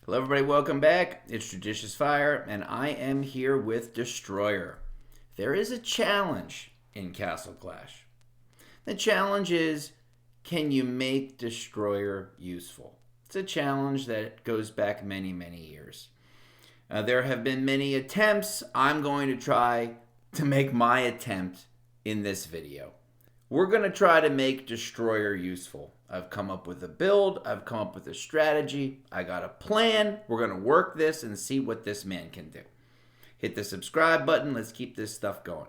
Hello everybody, welcome back. It's JudiciousFire, and I am here with Destroyer. There is a challenge in Castle Clash. The challenge is, can you make Destroyer useful? It's a challenge that goes back many, many years. There have been many attempts. I'm going to try to make my attempt in this video. We're going to try to make Destroyer useful. I've come up with a build. I've come up with a strategy. I got a plan. We're going to work this and see what this man can do. Hit the subscribe button. Let's keep this stuff going.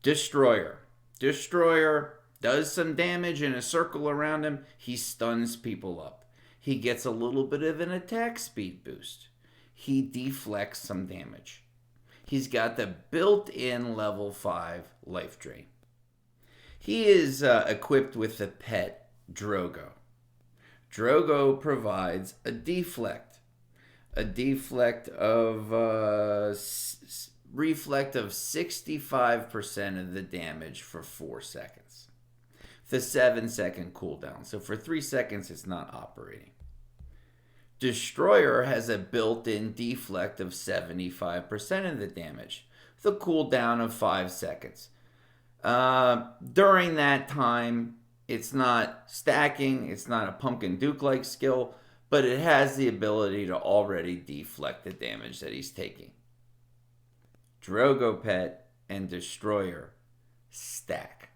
Destroyer. Destroyer does some damage in a circle around him. He stuns people up. He gets a little bit of an attack speed boost. He deflects some damage. He's got the built-in level 5 life drain. He is equipped with the pet Drogo. Drogo provides a deflect of reflect of 65% of the damage for 4 seconds. The 7-second cooldown. So for 3 seconds, it's not operating. Destroyer has a built-in deflect of 75% of the damage. The cooldown of 5 seconds. During that time, it's not stacking, it's not a Pumpkin Duke-like skill, but it has the ability to already deflect the damage that he's taking. Drogo Pet and Destroyer stack.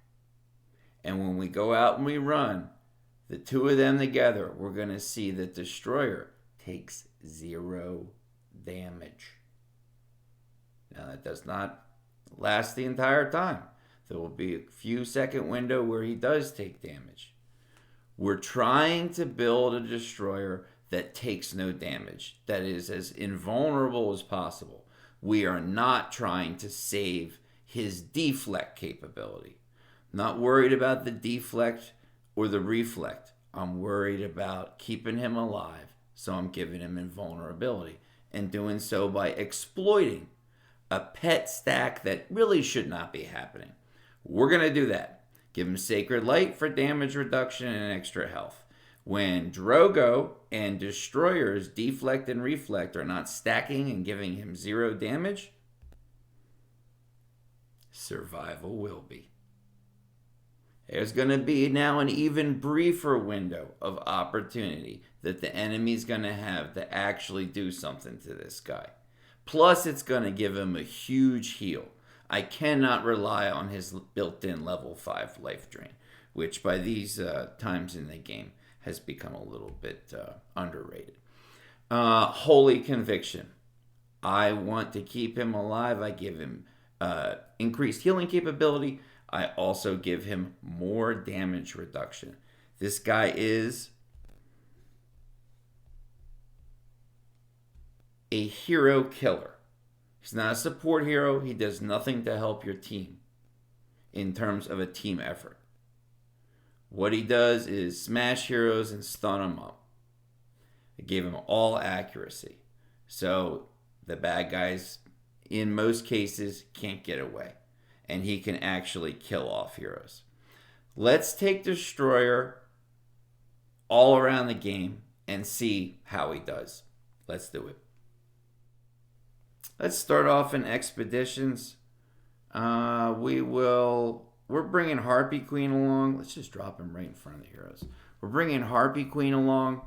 And when we go out and we run, the two of them together, we're going to see that Destroyer takes 0 damage. Now that does not last the entire time. There will be a few second window where he does take damage. We're trying to build a Destroyer that takes no damage, that is as invulnerable as possible. We are not trying to save his deflect capability. I'm not worried about the deflect or the reflect. I'm worried about keeping him alive, so I'm giving him invulnerability, and doing so by exploiting a pet stack that really should not be happening. We're going to do that. Give him Sacred Light for damage reduction and extra health. When Drogo and Destroyer's deflect and reflect are not stacking and giving him 0 damage, survival will be. There's going to be now an even briefer window of opportunity that the enemy's going to have to actually do something to this guy. Plus, it's going to give him a huge heal. I cannot rely on his built-in level 5 life drain, which by these times in the game has become a little bit underrated. Holy Conviction. I want to keep him alive. I give him increased healing capability. I also give him more damage reduction. This guy is a hero killer. He's not a support hero. He does nothing to help your team in terms of a team effort. What he does is smash heroes and stun them up. I gave him all accuracy. So the bad guys, in most cases, can't get away. And he can actually kill off heroes. Let's take Destroyer all around the game and see how he does. Let's do it. Let's start off in expeditions. We're bringing Harpy Queen along. Let's just drop him right in front of the heroes. We're bringing Harpy Queen along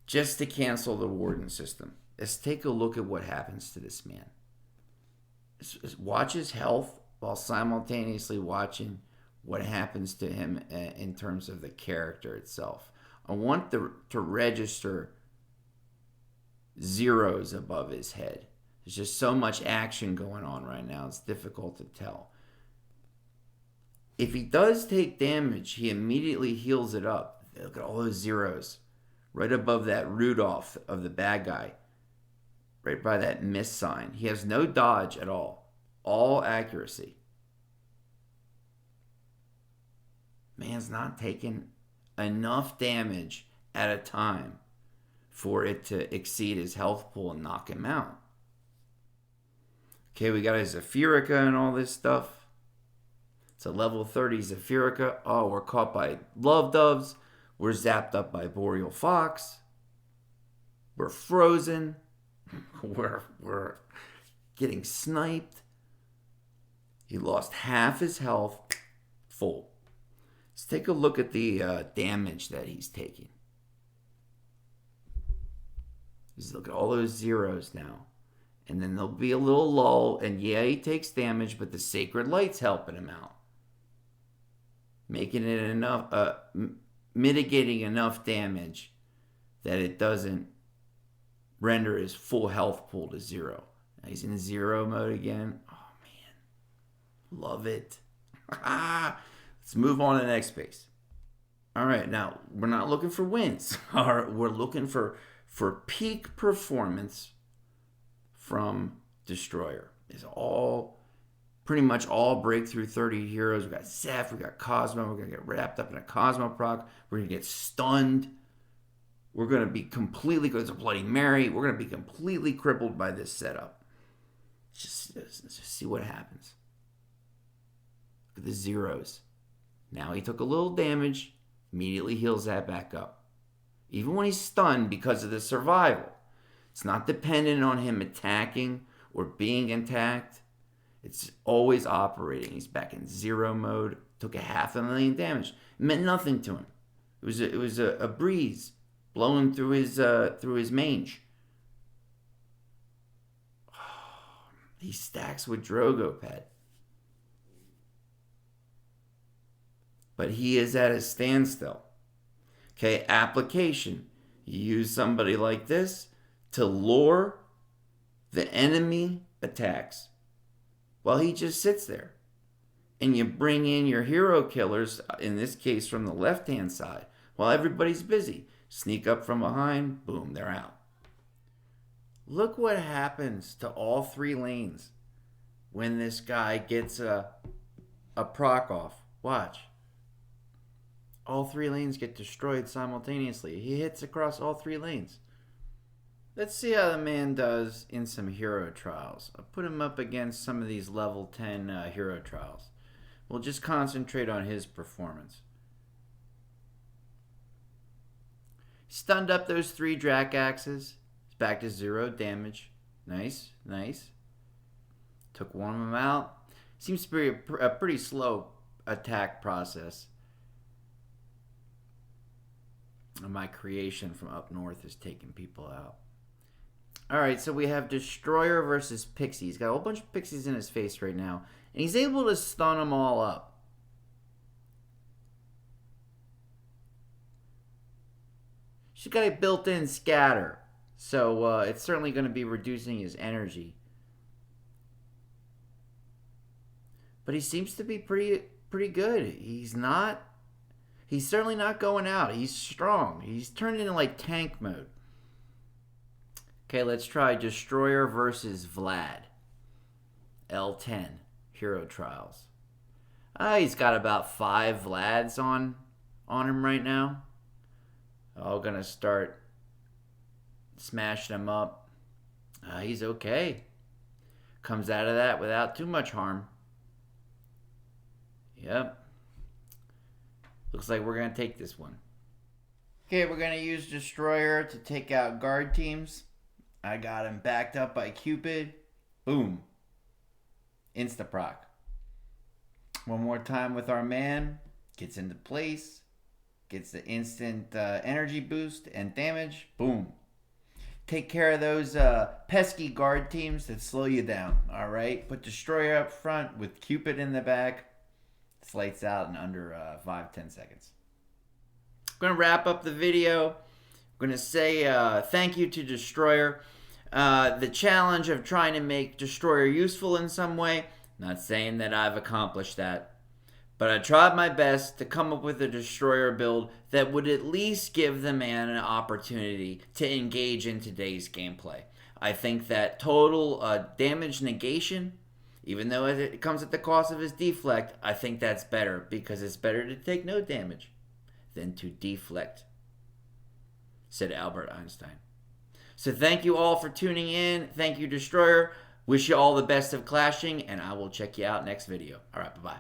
just to cancel the Warden system. Let's take a look at what happens to this man. Watch his health while simultaneously watching what happens to him in terms of the character itself. I want to register zeros above his head. There's just so much action going on right now, it's difficult to tell. If he does take damage, he immediately heals it up. Look at all those zeros. Right above that Rudolph of the bad guy. Right by that miss sign. He has no dodge at all. All accuracy. Man's not taking enough damage at a time for it to exceed his health pool and knock him out. Okay, we got his Zephyrica and all this stuff. It's a level 30 Zephyrica. Oh, we're caught by Love Doves. We're zapped up by Boreal Fox. We're frozen. We're getting sniped. He lost half his health. Full. Let's take a look at the damage that he's taking. Just look at all those zeros now. And then there'll be a little lull. And yeah, he takes damage, but the Sacred Light's helping him out. Making it enough, mitigating enough damage that it doesn't render his full health pool to zero. Now he's in zero mode again. Oh, man. Love it. Let's move on to the next phase. All right, now, we're not looking for wins. We're looking for peak performance from Destroyer. It's all, pretty much all breakthrough 30 heroes. We got Zeph, we got Cosmo. We're going to get wrapped up in a Cosmo proc. We're going to get stunned. We're going to be completely, because of Bloody Mary, we're going to be completely crippled by this setup. Just see what happens. Look at the zeros. Now he took a little damage, immediately heals that back up. Even when he's stunned because of the survival, it's not dependent on him attacking or being attacked. It's always operating. He's back in zero mode. Took a 500,000 damage. It meant nothing to him. It was a breeze blowing through his mange. He stacks with Drogoped. But he is at a standstill. Okay, application. You use somebody like this to lure the enemy attacks while he just sits there. And you bring in your hero killers, in this case from the left-hand side, while everybody's busy. Sneak up from behind, boom, they're out. Look what happens to all three lanes when this guy gets a proc off. Watch. All three lanes get destroyed simultaneously. He hits across all three lanes. Let's see how the man does in some hero trials. I'll put him up against some of these level 10 hero trials. We'll just concentrate on his performance. Stunned up those 3 Drac axes. It's back to 0 damage. Nice, nice. Took one of them out. Seems to be a pretty slow attack process. And my creation from up north is taking people out. Alright, so we have Destroyer versus Pixie. He's got a whole bunch of pixies in his face right now. And he's able to stun them all up. She's got a built-in scatter. So it's certainly going to be reducing his energy. But he seems to be pretty good. He's certainly not going out. He's strong. He's turned into like tank mode. Okay, let's try Destroyer versus Vlad. L10. Hero Trials. He's got about 5 Vlads on him right now. All gonna start smashing him up. He's okay. Comes out of that without too much harm. Yep. Looks like we're going to take this one. Okay, we're going to use Destroyer to take out guard teams. I got him backed up by Cupid. Boom. Insta-proc. One more time with our man. Gets into place. Gets the instant energy boost and damage. Boom. Take care of those pesky guard teams that slow you down. Alright? Put Destroyer up front with Cupid in the back. It's lights out in under 5-10 seconds. I'm going to wrap up the video. I'm going to say thank you to Destroyer. The challenge of trying to make Destroyer useful in some way. Not saying that I've accomplished that. But I tried my best to come up with a Destroyer build that would at least give the man an opportunity to engage in today's gameplay. I think that total damage negation, even though it comes at the cost of his deflect, I think that's better because it's better to take no damage than to deflect, said Albert Einstein. So thank you all for tuning in. Thank you, Destroyer. Wish you all the best of clashing, and I will check you out next video. All right, bye-bye.